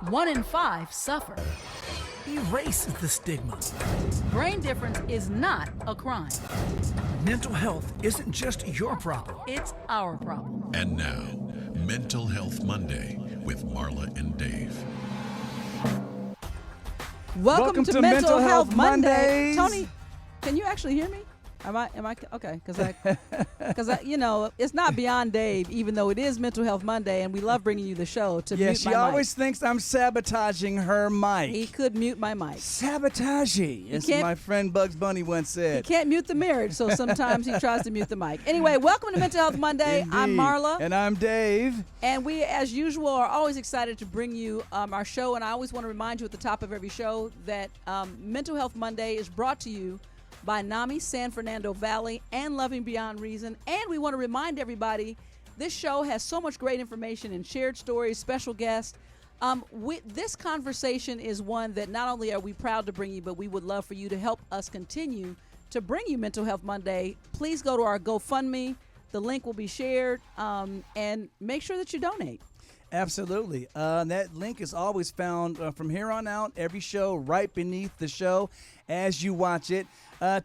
1 in 5 suffer. Erase the stigma. Brain difference is not a crime. Mental health isn't just your problem. It's our problem. And now, Mental Health Monday with Marla and Dave. Welcome to Mental Health Mondays. Tony, can you actually hear me? Am I okay? Because it's not beyond Dave, even though it is Mental Health Monday, and we love bringing you the show. To Yeah, mute she my always mic. thinks I'm sabotaging her mic. He could mute my mic. Sabotaging, as my friend Bugs Bunny once He said. can't mute the marriage, so sometimes he tries to mute the mic. Anyway, welcome to Mental Health Monday. Indeed. I'm Marla. And I'm Dave. And we, as usual, are always excited to bring you our show. And I always want to remind you at the top of every show that Mental Health Monday is brought to you by NAMI, San Fernando Valley, and Loving Beyond Reason. And we want to remind everybody, this show has so much great information and shared stories, special guests. This conversation is one that not only are we proud to bring you, but we would love for you to help us continue to bring you Mental Health Monday. Please go to our GoFundMe. The link will be shared, and make sure that you donate. Absolutely. That link is always found from here on out, every show right beneath the show as you watch it.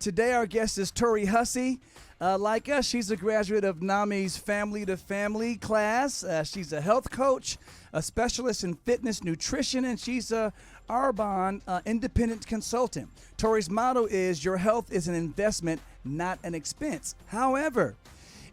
Today our guest is Tori Hussey. Like us, she's a graduate of NAMI's Family to Family class. She's a health coach, a specialist in fitness nutrition, and she's a Arbonne independent consultant. Tori's motto is, your health is an investment, not an expense. However,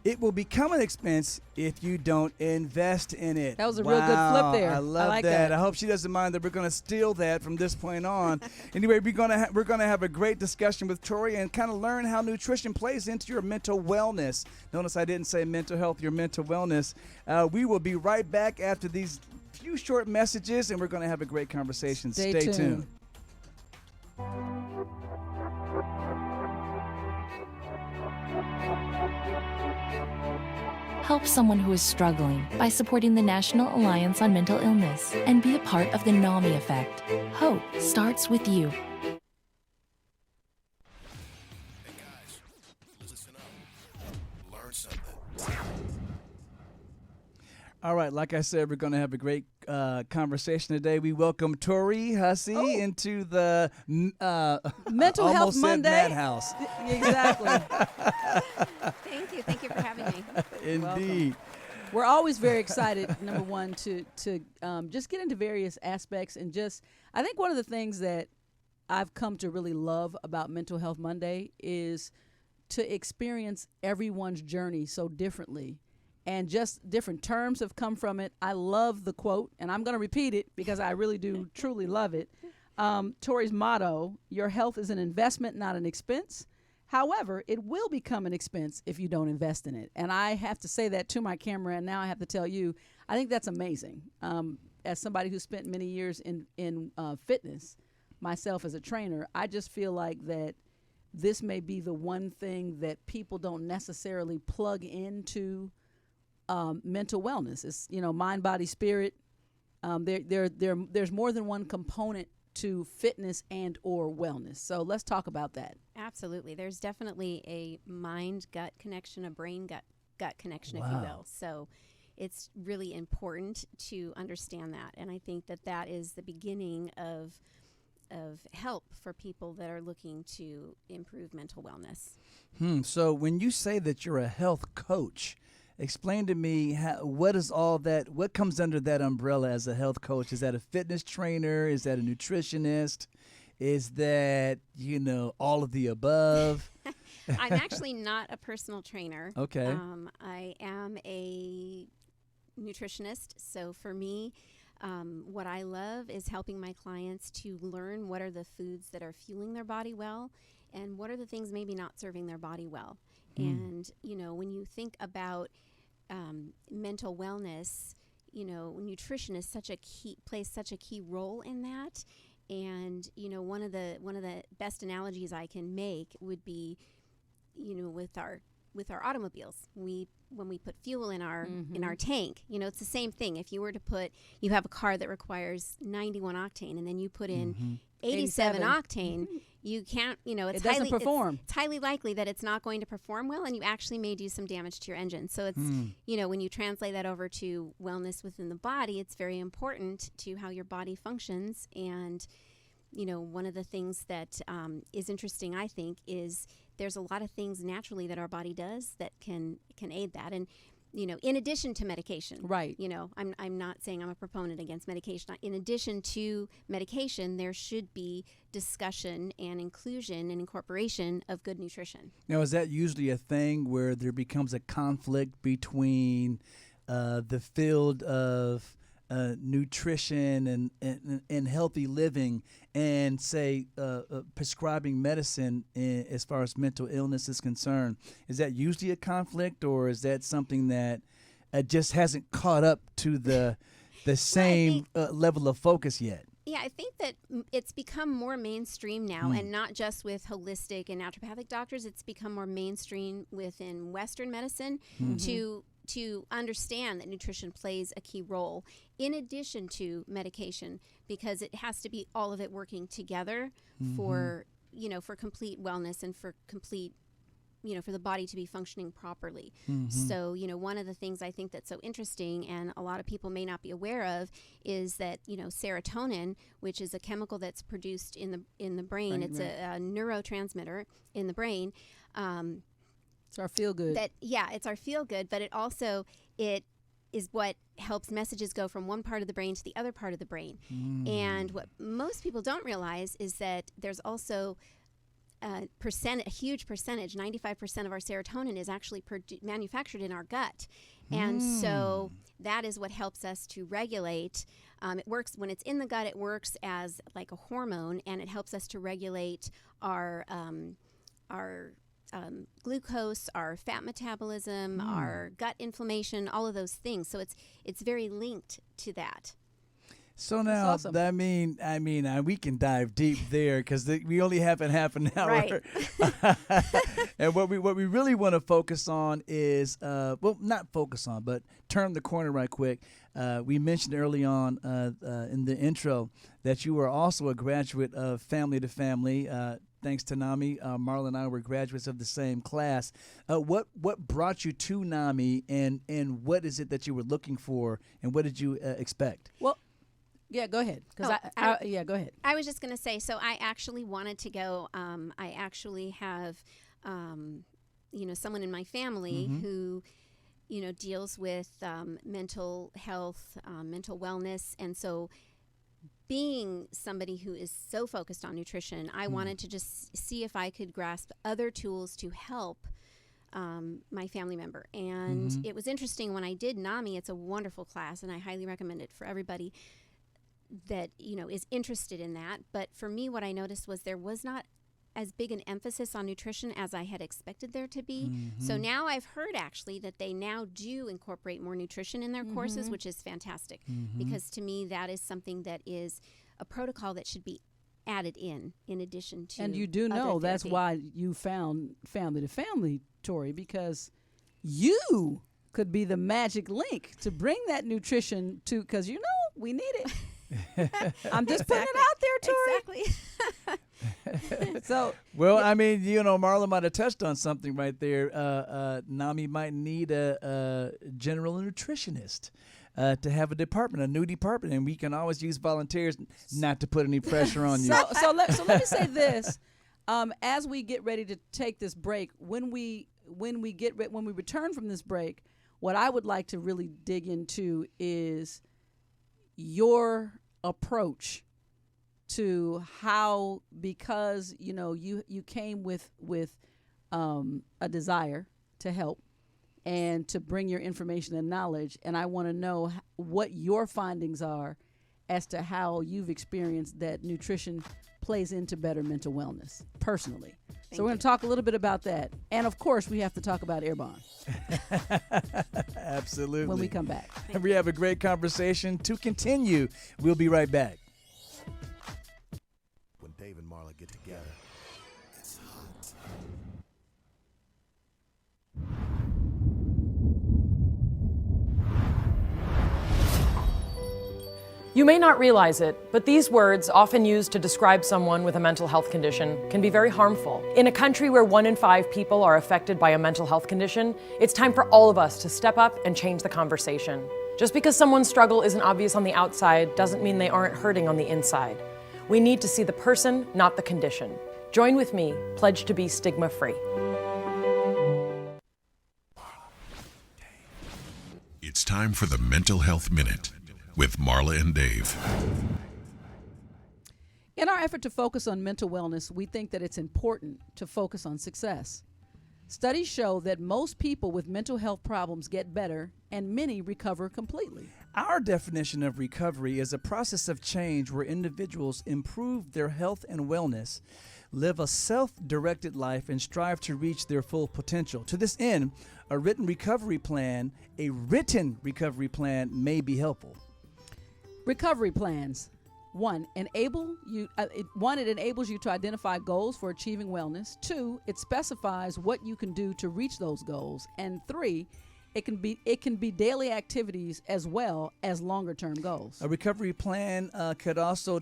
it will become an expense if you don't invest in it. That was a real good flip there. I love like that. I hope she doesn't mind that we're going to steal that from this point on. Anyway, we're going to have a great discussion with Tori and kind of learn how nutrition plays into your mental wellness. Notice I didn't say mental health, your mental wellness. We will be right back after these few short messages, and we're going to have a great conversation. Stay tuned. Help someone who is struggling by supporting the National Alliance on Mental Illness and be a part of the NAMI effect. Hope starts with you. Hey guys, listen up. Learn something. All right, like I said, we're going to have a great conversation today. We welcome Tori Hussey into the Mental Health Monday madhouse. Exactly. Thank you for having me. Indeed. We're always very excited, number one, to just get into various aspects. And I think one of the things that I've come to really love about Mental Health Monday is to experience everyone's journey so differently. And just different terms have come from it. I love the quote, and I'm going to repeat it because I really do truly love it. Tori's motto, your health is an investment, not an expense. However, it will become an expense if you don't invest in it. And I have to say that to my camera, and now I have to tell you, I think that's amazing. As somebody who spent many years in fitness, myself as a trainer, I just feel like that this may be the one thing that people don't necessarily plug into mental wellness. It's, mind, body, spirit. There's more than one component to fitness and or wellness. So let's talk about that. Absolutely. There's definitely a mind-gut connection, a brain-gut connection, if you will. So it's really important to understand that. And I think that is the beginning of help for people that are looking to improve mental wellness. So when you say that you're a health coach, explain to me what is all that? What comes under that umbrella as a health coach? Is that a fitness trainer? Is that a nutritionist? Is that, all of the above? I'm actually not a personal trainer. Okay. I am a nutritionist. So for me, what I love is helping my clients to learn what are the foods that are fueling their body well and what are the things maybe not serving their body well. And, when you think about mental wellness, nutrition is plays such a key role in that. And, one of the best analogies I can make would be, with our automobiles. When we put fuel in our tank, it's the same thing. If you were to you have a car that requires 91 octane and then you put in 87 octane, you can't, it's It doesn't perform. It's highly likely that it's not going to perform well, and you actually may do some damage to your engine. So it's, when you translate that over to wellness within the body, it's very important to how your body functions. And, one of the things that is interesting, I think, is there's a lot of things naturally that our body does that can aid that. And, in addition to medication. Right. I'm not saying I'm a proponent against medication. In addition to medication, there should be discussion and inclusion and incorporation of good nutrition. Now, is that usually a thing where there becomes a conflict between the field of nutrition and healthy living and, say, prescribing medicine as far as mental illness is concerned? Is that usually a conflict, or is that something that just hasn't caught up to the same level of focus yet? Yeah, I think that it's become more mainstream now, and not just with holistic and naturopathic doctors. It's become more mainstream within Western medicine to understand that nutrition plays a key role in addition to medication, because it has to be all of it working together for complete wellness and for complete, for the body to be functioning properly. So, one of the things I think that's so interesting and a lot of people may not be aware of is that, serotonin, which is a chemical that's produced in the brain, it's a neurotransmitter in the brain. It's our feel good. It's our feel good, but it is what helps messages go from one part of the brain to the other part of the brain. And what most people don't realize is that there's also a huge percentage, 95% of our serotonin is actually manufactured in our gut. And so that is what helps us to regulate. It works when it's in the gut, it works as like a hormone, and it helps us to regulate our glucose, our fat metabolism, our gut inflammation, all of those things. So it's very linked to that. So now, awesome. I mean, we can dive deep there because we only have half an hour. Right. And what we really want to focus on is, not focus on, but turn the corner right quick. We mentioned early on in the intro that you were also a graduate of Family to Family. Thanks to NAMI, Marla and I were graduates of the same class. What brought you to NAMI, and what is it that you were looking for, and what did you expect? Well, yeah, go ahead. Go ahead. I was just going to say, so I actually wanted to go. I actually have, someone in my family who, deals with mental health, mental wellness, and so being somebody who is so focused on nutrition, I wanted to just see if I could grasp other tools to help my family member. And it was interesting when I did NAMI. It's a wonderful class, and I highly recommend it for everybody that is interested in that. But for me, what I noticed was there was not as big an emphasis on nutrition as I had expected there to be. So now I've heard actually that they now do incorporate more nutrition in their courses, which is fantastic, because to me that is something that is a protocol that should be added in addition to. And you do know that's why you found Family to Family, Tori, because you could be the magic link to bring that nutrition to, because we need it. I'm just putting it out there, Tori. Exactly. So, I mean, Marla might have touched on something right there. NAMI might need a general nutritionist to have a new department, and we can always use volunteers. Not to put any pressure on you. So let me say this: as we get ready to take this break, when we return from this break, what I would like to really dig into is your approach to how, because you came with a desire to help and to bring your information and knowledge, and I want to know what your findings are as to how you've experienced that nutrition plays into better mental wellness personally. So we're going to talk a little bit about that. And, of course, we have to talk about Airborne. Absolutely. When we come back. And we have a great conversation to continue. We'll be right back. When Dave and Marla get together, it's hot. You may not realize it, but these words, often used to describe someone with a mental health condition, can be very harmful. In a country where 1 in 5 people are affected by a mental health condition, it's time for all of us to step up and change the conversation. Just because someone's struggle isn't obvious on the outside doesn't mean they aren't hurting on the inside. We need to see the person, not the condition. Join with me, pledge to be stigma-free. It's time for the Mental Health Minute with Marla and Dave. In our effort to focus on mental wellness, we think that it's important to focus on success. Studies show that most people with mental health problems get better and many recover completely. Our definition of recovery is a process of change where individuals improve their health and wellness, live a self-directed life, and strive to reach their full potential. To this end, a written recovery plan may be helpful. Recovery plans. One, it enables you to identify goals for achieving wellness. 2, it specifies what you can do to reach those goals. And 3, it can be daily activities as well as longer term goals. A recovery plan could also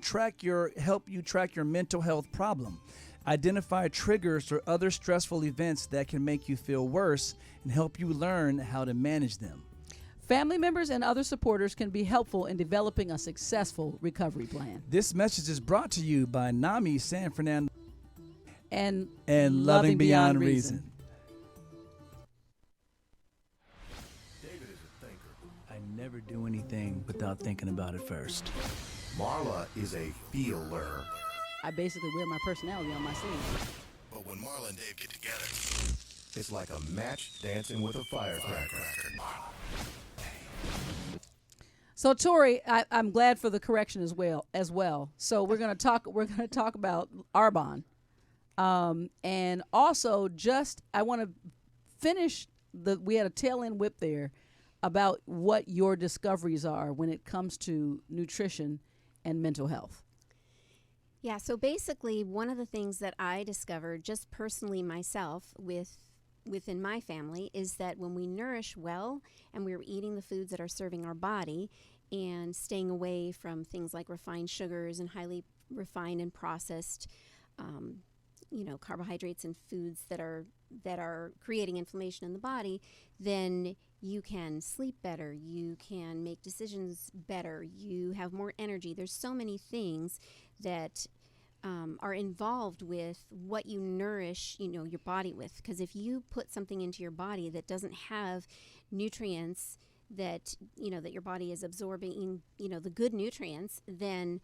help you track your mental health problem, identify triggers or other stressful events that can make you feel worse, and help you learn how to manage them. Family members and other supporters can be helpful in developing a successful recovery plan. This message is brought to you by NAMI San Fernando and Loving Beyond Reason. David is a thinker. I never do anything without thinking about it first. Marla is a feeler. I basically wear my personality on my sleeve. But when Marla and Dave get together, it's like a match dancing with a firecracker. So Tori, I'm glad for the correction as well. So we're gonna talk about Arbonne, and also I want to finish we had a tail end whip there about what your discoveries are when it comes to nutrition and mental health. Yeah, so basically one of the things that I discovered just personally myself within my family is that when we nourish well and we're eating the foods that are serving our body and staying away from things like refined sugars and highly refined and processed carbohydrates and foods that are creating inflammation in the body, then you can sleep better, you can make decisions better, you have more energy. There's so many things that are involved with what you nourish, your body with. Because if you put something into your body that doesn't have nutrients that that your body is absorbing, the good nutrients, then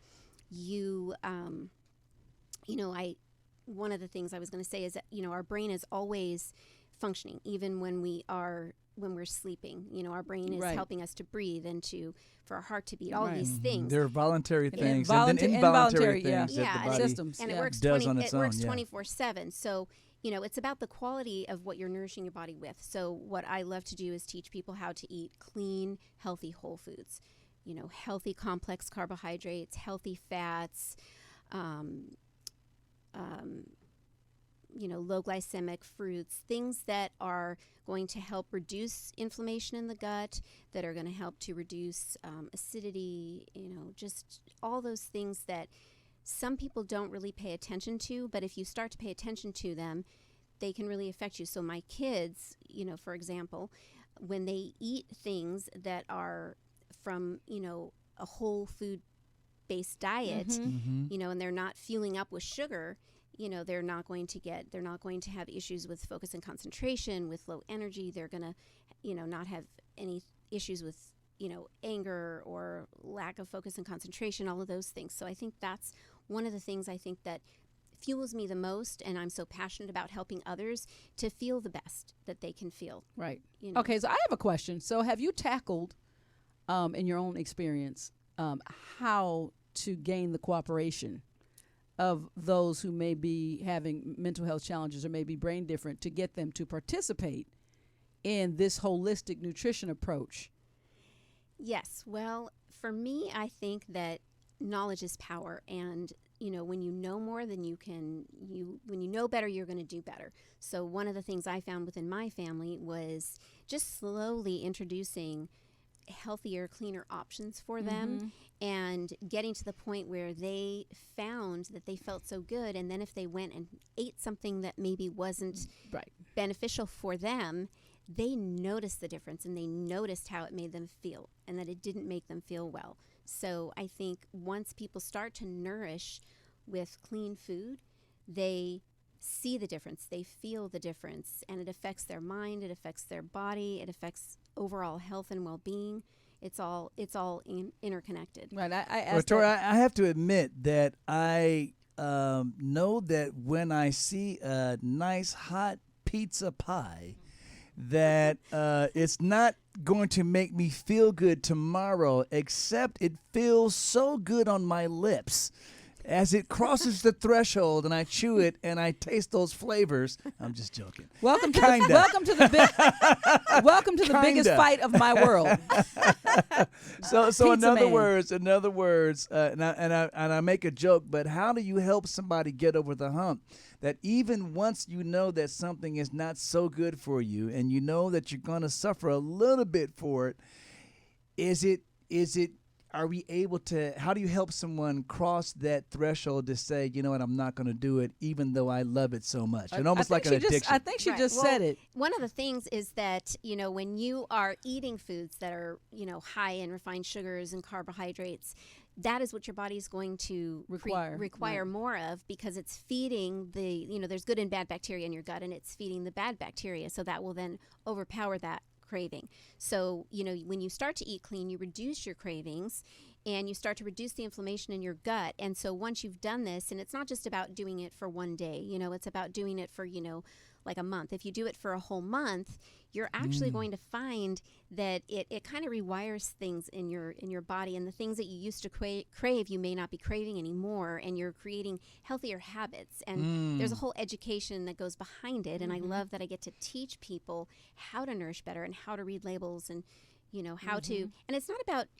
one of the things I was going to say is that our brain is always functioning, even when we're sleeping. Our brain is helping us to breathe and for our heart to beat, all these things. There are voluntary things and then involuntary things that the body systems. And it works does on its own. It works 24/7. So, it's about the quality of what you're nourishing your body with. So what I love to do is teach people how to eat clean, healthy whole foods. Healthy complex carbohydrates, healthy fats, low glycemic fruits, things that are going to help reduce inflammation in the gut, that are going to help to reduce acidity, just all those things that some people don't really pay attention to, but if you start to pay attention to them, they can really affect you. So my kids, for example, when they eat things that are from, a whole food based diet, and they're not fueling up with sugar, they're not going to have issues with focus and concentration, with low energy. They're going to, not have any issues with, anger or lack of focus and concentration, all of those things. So I think that's one of the things I think that fuels me the most, and I'm so passionate about helping others to feel the best that they can feel. Right. Okay, so I have a question. So have you tackled, in your own experience, how to gain the cooperation of those who may be having mental health challenges or may be brain different, to get them to participate in this holistic nutrition approach? Yes. Well, for me, I think that knowledge is power, and when you know more, then when you know better, you're going to do better. So one of the things I found within my family was just slowly introducing healthier, cleaner options for them, and getting to the point where they found that they felt so good. And then if they went and ate something that maybe wasn't beneficial for them, they noticed the difference, and they noticed how it made them feel, and that it didn't make them feel well. So I think once people start to nourish with clean food, they see the difference, they feel the difference, and it affects their mind, it affects their body, it affects overall health and well-being. It's all interconnected. Right. I asked Well, Tori, I have to admit that I know that when I see a nice hot pizza pie, that it's not going to make me feel good tomorrow, except it feels so good on my lips as it crosses the threshold and I chew it and I taste those flavors. I'm just joking. Welcome to the biggest fight of my world. So in other man. words, and I make a joke, but how do you help somebody get over the hump that even once you know that something is not so good for you and you know that you're going to suffer a little bit for it, are we able to, how do you help someone cross that threshold to say, you know what, I'm not going to do it even though I love it so much? And almost like an addiction. I think she just said it. One of the things is that, when you are eating foods that are, high in refined sugars and carbohydrates, that is what your body is going to require more of, because it's feeding there's good and bad bacteria in your gut, and it's feeding the bad bacteria. So that will then overpower that craving. So, when you start to eat clean, you reduce your cravings and you start to reduce the inflammation in your gut. And so once you've done this, and it's not just about doing it for one day, it's about doing it for, like a month. If you do it for a whole month, you're actually going to find that it kind of rewires things in your body, and the things that you used to crave, you may not be craving anymore, and you're creating healthier habits. And there's a whole education that goes behind it, and I love that I get to teach people how to nourish better and how to read labels, and how to, and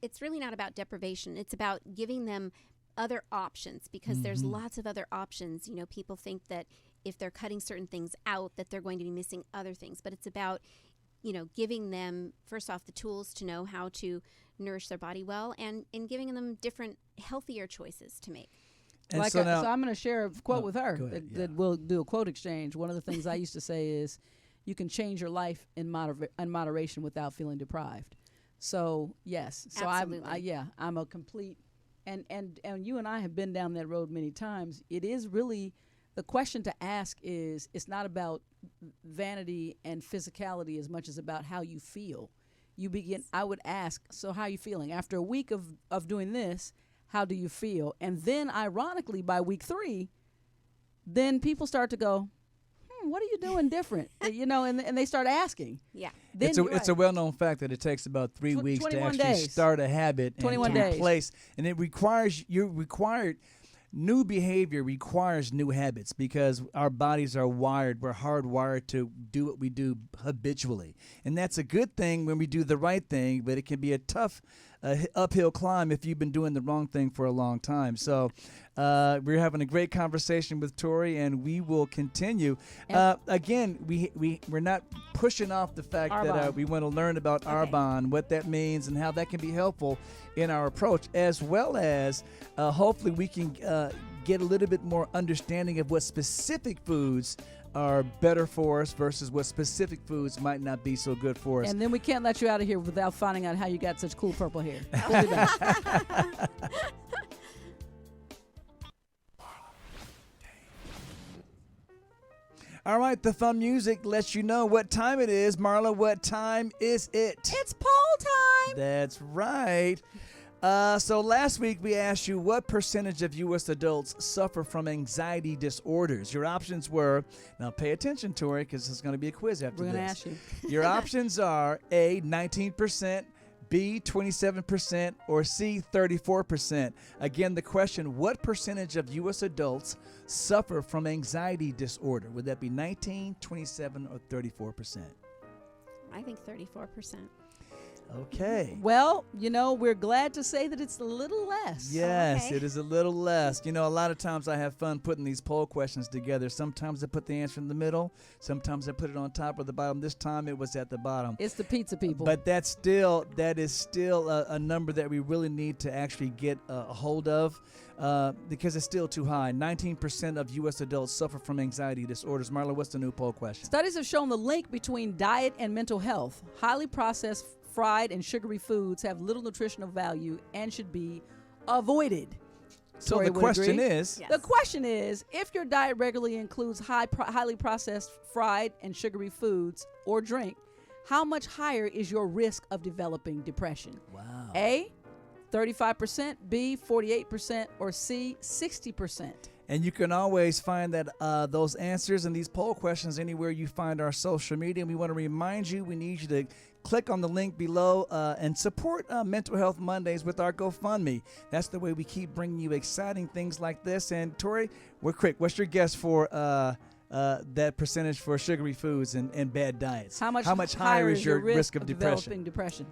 it's really not about deprivation. It's about giving them other options, because there's lots of other options. People think that if they're cutting certain things out, that they're going to be missing other things. But it's about, giving them, first off, the tools to know how to nourish their body well, and giving them different, healthier choices to make. And so now, I'm going to share a quote with her ahead, that we'll do a quote exchange. One of the things I used to say is, you can change your life in moderation without feeling deprived. So, yes. So Absolutely. I'm a complete, and you and I have been down that road many times. It is really, the question to ask is, it's not about vanity and physicality as much as about how you feel. I would ask, so how are you feeling? After a week of doing this, how do you feel? And then ironically, by week 3, then people start to go, what are you doing different? And they start asking. Yeah. It's a well-known fact that it takes about 3 weeks to actually start a habit and to replace. And it requires, new behavior requires new habits, because our bodies are wired. We're hardwired to do what we do habitually. And that's a good thing when we do the right thing, but it can be a tough uphill climb if you've been doing the wrong thing for a long time. So we're having a great conversation with Tori, and we will continue. Again, we're not pushing off the fact that we want to learn about Arbonne, what that means, and how that can be helpful in our approach, as well as hopefully we can get a little bit more understanding of what specific foods are better for us versus what specific foods might not be so good for us. And then we can't let you out of here without finding out how you got such cool purple hair. We'll be back. All right, the fun music lets you know what time it is. Marla, what time is it? It's poll time. That's right. So last week we asked you what percentage of U.S. adults suffer from anxiety disorders. Your options were, now pay attention, Tori, because there's going to be a quiz after this. We're going to ask you. Your options are A, 19%, B, 27%, or C, 34%. Again, the question, what percentage of U.S. adults suffer from anxiety disorder? Would that be 19, 27, or 34%? I think 34%. Okay. Well, we're glad to say that it's a little less. Yes, Okay. it is a little less. A lot of times I have fun putting these poll questions together. Sometimes I put the answer in the middle. Sometimes I put it on top or the bottom. This time it was at the bottom. It's the pizza people. But that is still a number that we really need to actually get a hold of because it's still too high. 19% of U.S. adults suffer from anxiety disorders. Marla, what's the new poll question? Studies have shown the link between diet and mental health. Highly processed, fried, and sugary foods have little nutritional value and should be avoided. So Tori the would question agree. is, Yes. The question is, if your diet regularly includes highly processed, fried, and sugary foods or drink, how much higher is your risk of developing depression? wow. A, 35%, B, 48%, or C, 60%. And you can always find that those answers and these poll questions anywhere you find our social media. And we want to remind you, we need you to click on the link below and support Mental Health Mondays with our GoFundMe. That's the way we keep bringing you exciting things like this. And Tori, we're quick. What's your guess for that percentage for sugary foods and bad diets? How much higher is your risk of developing depression?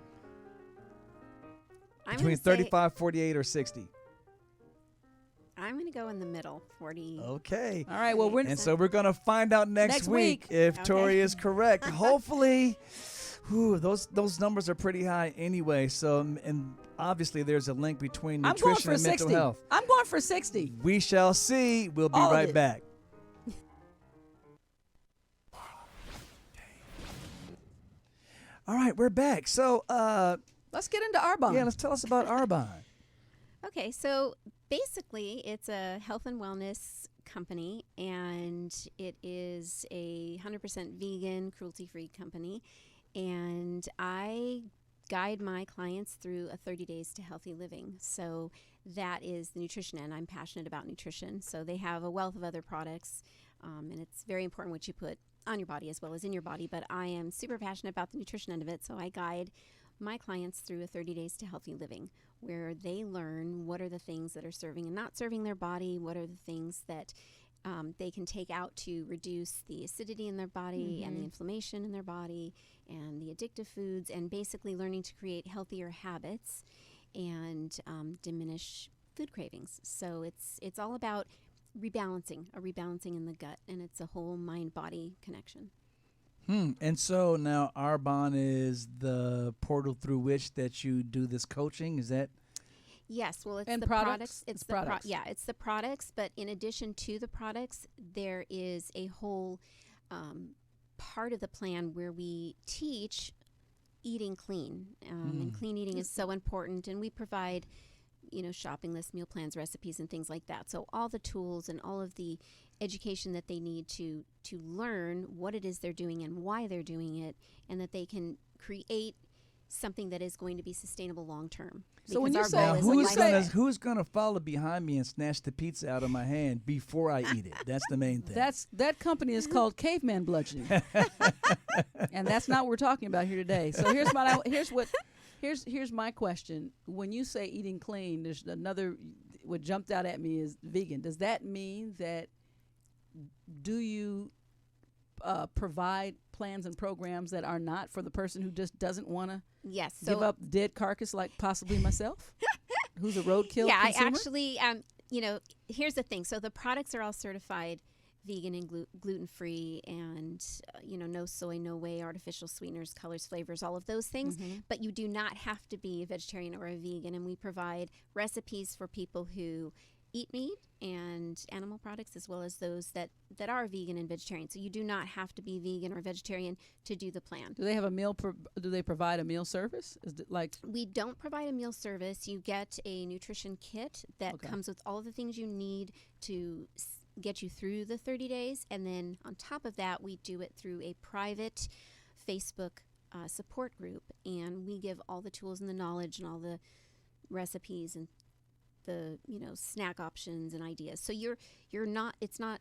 I'm Between gonna say- 35, 48, or 60? I'm going to go in the middle, 40. Okay. All right, well, And so we're going to find out next week if Okay. Tori is correct. Hopefully, those numbers are pretty high anyway. So, and obviously there's a link between I'm going nutrition for and 60. mental health. I'm going for 60. We shall see. We'll be All of right it. back. All right, we're back. So, Let's get into Arbonne. yeah, let's tell us about Arbonne. Okay, so basically, it's a health and wellness company, and it is a 100% vegan, cruelty-free company. And I guide my clients through a 30 days to healthy living. So that is the nutrition end. I'm passionate about nutrition. So they have a wealth of other products, and it's very important what you put on your body as well as in your body. But I am super passionate about the nutrition end of it, so I guide my clients through a 30 days to healthy living, where they learn what are the things that are serving and not serving their body, what are the things that they can take out to reduce the acidity in their body and the inflammation in their body and the addictive foods, and basically learning to create healthier habits and diminish food cravings. So it's all about rebalancing in the gut, and it's a whole mind-body connection. And so now Arbonne is the portal through which that you do this coaching. Is that? Yes, well, it's And the products? It's It's the products. it's the products. But in addition to the products, there is a whole part of the plan where we teach eating clean, and clean eating is so important. And we provide, shopping lists, meal plans, recipes, and things like that. So all the tools and all of the education that they need to learn what it is they're doing and why they're doing it, and that they can create something that is going to be sustainable long term. So when you say- Now, When who's you gonna say- who's gonna follow behind me and snatch the pizza out of my hand before I eat it? That's the main thing. That company is called Caveman Bludgeoning, and that's not what we're talking about here today. So here's my question. When you say eating clean, there's another. What jumped out at me is vegan. Does that mean that do you provide plans and programs that are not for the person who just doesn't want to Yes. So give up dead carcass like possibly myself, who's a roadkill yeah, consumer? I actually, here's the thing. So the products are all certified vegan and gluten-free, and no soy, no whey, artificial sweeteners, colors, flavors, all of those things. But you do not have to be a vegetarian or a vegan, and we provide recipes for people who eat meat and animal products, as well as those that are vegan and vegetarian. So you do not have to be vegan or vegetarian to do the plan. Do they have a meal? Do they provide a meal service? Is it like We don't provide a meal service. You get a nutrition kit that Okay. comes with all of the things you need to get you through the 30 days. And then on top of that, we do it through a private Facebook support group. And we give all the tools and the knowledge and all the recipes and the snack options and ideas. So you're not it's not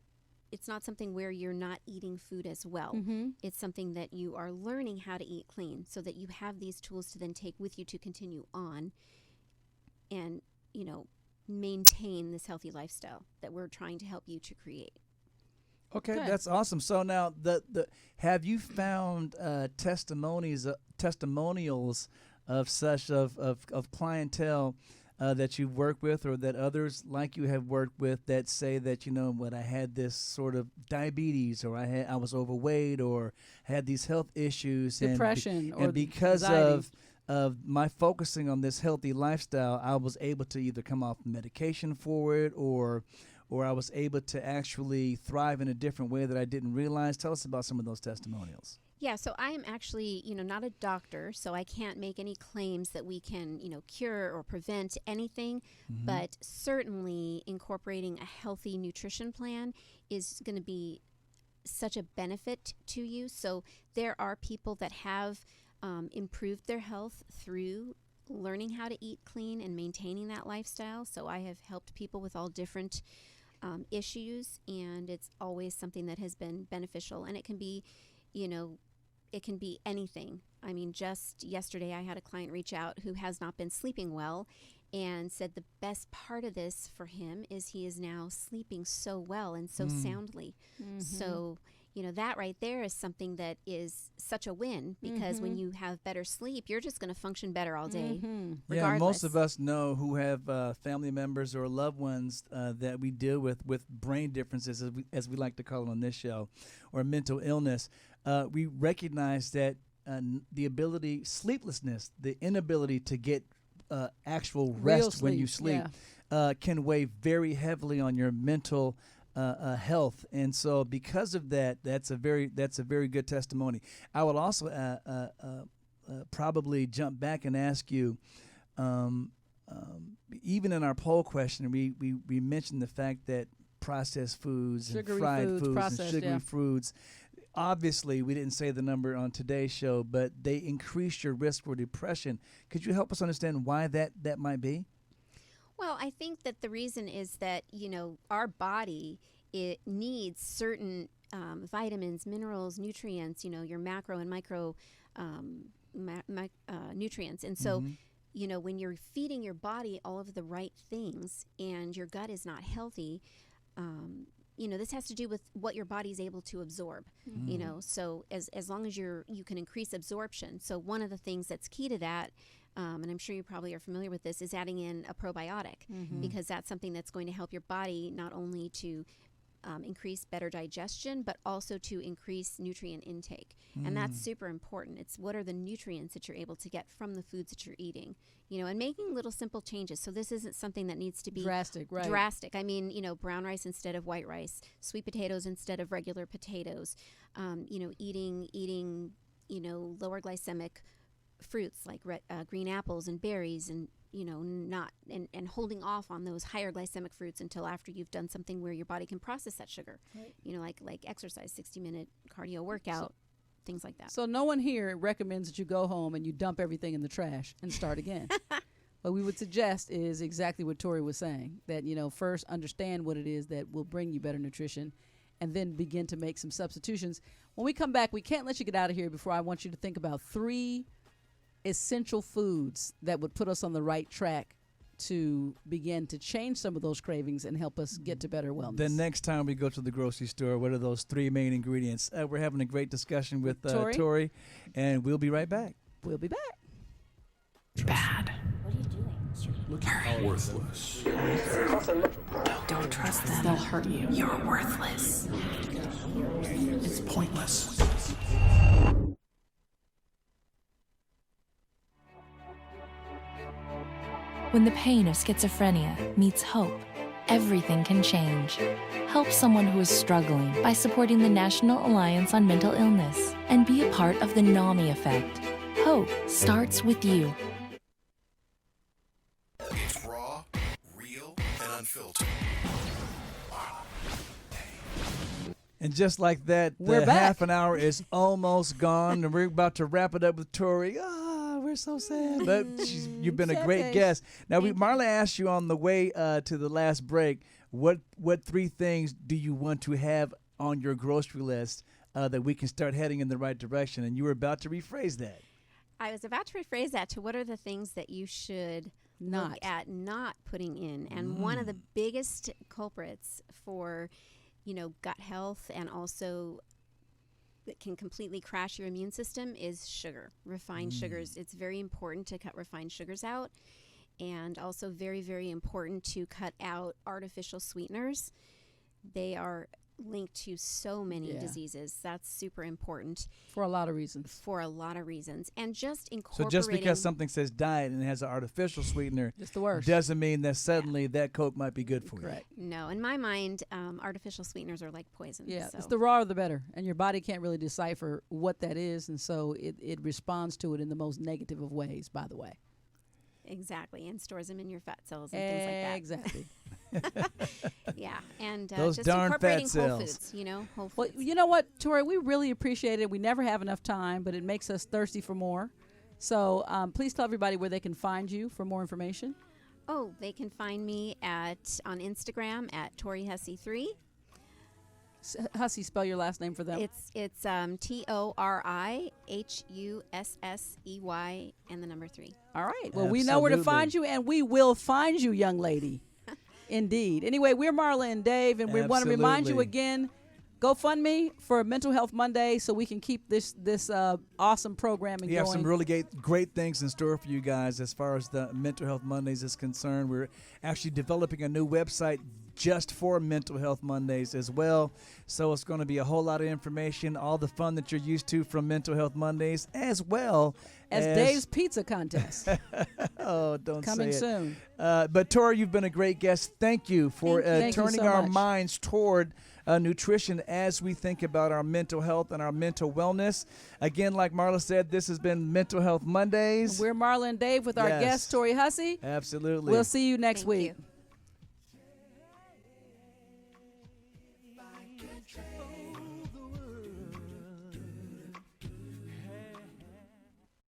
something where you're not eating food as well. It's something that you are learning how to eat clean, so that you have these tools to then take with you to continue on and maintain this healthy lifestyle that we're trying to help you to create. Okay, Okay. that's awesome. So now, the have you found testimonials of such of clientele that you've worked with, or that others like you have worked with, that say that, what, I had this sort of diabetes, or I was overweight, or had these health issues, depression, and or because anxiety. of my focusing on this healthy lifestyle, I was able to either come off medication for it, or I was able to actually thrive in a different way that I didn't realize. Tell us about some of those testimonials. Yeah, so I am actually, not a doctor, so I can't make any claims that we can, cure or prevent anything, but certainly incorporating a healthy nutrition plan is going to be such a benefit to you. So there are people that have improved their health through learning how to eat clean and maintaining that lifestyle. So I have helped people with all different issues, and it's always something that has been beneficial. And it can be, it can be anything. I mean, just yesterday I had a client reach out who has not been sleeping well, and said the best part of this for him is he is now sleeping so well and so soundly. So, that right there is something that is such a win, because when you have better sleep, you're just going to function better all day. Yeah, Regardless. most of us know who have family members or loved ones that we deal with brain differences, as we like to call it on this show, or mental illness. We recognize that the ability, sleeplessness, the inability to get actual rest when you sleep can weigh very heavily on your mental health. And so because of that, that's a very good testimony. I would also probably jump back and ask you, even in our poll question, we mentioned the fact that processed foods Sugary and fried foods, foods processed, and sugary yeah. foods, obviously we didn't say the number on today's show, but they increase your risk for depression. Could you help us understand why that might be? Well, I think that the reason is that, our body, it needs certain vitamins, minerals, nutrients, your macro and micro nutrients. And so, when you're feeding your body all of the right things and your gut is not healthy, this has to do with what your body's able to absorb, so as long as you can increase absorption. So one of the things that's key to that, and I'm sure you probably are familiar with this, is adding in a probiotic, because that's something that's going to help your body not only to increase better digestion, but also to increase nutrient intake. And that's super important. It's what are the nutrients that you're able to get from the foods that you're eating, and making little simple changes. So this isn't something that needs to be drastic, right? Drastic. I mean, brown rice instead of white rice, sweet potatoes instead of regular potatoes, eating, lower glycemic fruits like green apples and berries, and not and holding off on those higher glycemic fruits until after you've done something where your body can process that sugar. Right. Like exercise, 60-minute cardio workout, things like that. So no one here recommends that you go home and you dump everything in the trash and start again. What we would suggest is exactly what Tori was saying, that first understand what it is that will bring you better nutrition, and then begin to make some substitutions. When we come back, we can't let you get out of here before I want you to think about 3 essential foods that would put us on the right track to begin to change some of those cravings and help us get to better wellness. The next time we go to the grocery store, what are those 3 main ingredients? We're having a great discussion with Tori, and we'll be right back. We'll be back. Bad. What are you doing? Worthless. Don't trust them. They'll hurt you. You're worthless. It's pointless. When the pain of schizophrenia meets hope, everything can change. Help someone who is struggling by supporting the National Alliance on Mental Illness and be a part of the NAMI effect. Hope starts with you. It's raw, real, and unfiltered. And just like that, We're the back. half an hour is almost gone, and we're about to wrap it up with Tori. We're so sad, but you've been a Sad great face. guest. Now, Marla asked you on the way to the last break, what 3 things do you want to have on your grocery list that we can start heading in the right direction? And you were about to rephrase that. I was about to rephrase that to what are the things that you should look at not putting in. And one of the biggest culprits for, gut health and also that can completely crash your immune system is sugar, refined sugars. It's very important to cut refined sugars out, and also very, very important to cut out artificial sweeteners. They are linked to so many diseases. That's super important. For a lot of reasons. For a lot of reasons. And just So incorporating... just because something says diet and it has an artificial sweetener It's the worst. doesn't mean that suddenly that Coke might be good for you. Correct. No, in my mind, artificial sweeteners are like poison. Yeah, so. it's the rawer the better, and your body can't really decipher what that is, and so it responds to it in the most negative of ways, by the way. Exactly, and stores them in your fat cells and things like that. Exactly. Yeah, and Those just darn incorporating fat whole cells. foods, whole Well, foods. you know what, Tori, we really appreciate it. We never have enough time, but it makes us thirsty for more. So please tell everybody where they can find you for more information. Oh, they can find me on Instagram at Tori Hussey 3. Hussey, spell your last name for them. It's ToriHussey and the number 3. All right. Well, we know where to Absolutely. find you, and we will find you, young lady. Indeed. Anyway, we're Marla and Dave, and we want to remind you Absolutely. again, GoFundMe for Mental Health Monday so we can keep this awesome programming We have going. some really great things in store for you guys as far as the Mental Health Mondays is concerned. We're actually developing a new website just for Mental Health Mondays as well. So it's going to be a whole lot of information, all the fun that you're used to from Mental Health Mondays, as well as Dave's Pizza Contest. Oh, don't Coming say it. soon. But Tori, you've been a great guest. Thank you for Thank you turning so our much. minds toward nutrition as we think about our mental health and our mental wellness. Again, like Marla said, this has been Mental Health Mondays. We're Marla and Dave with our Yes. guest, Tori Hussey. Absolutely. We'll see you next Thank week. you.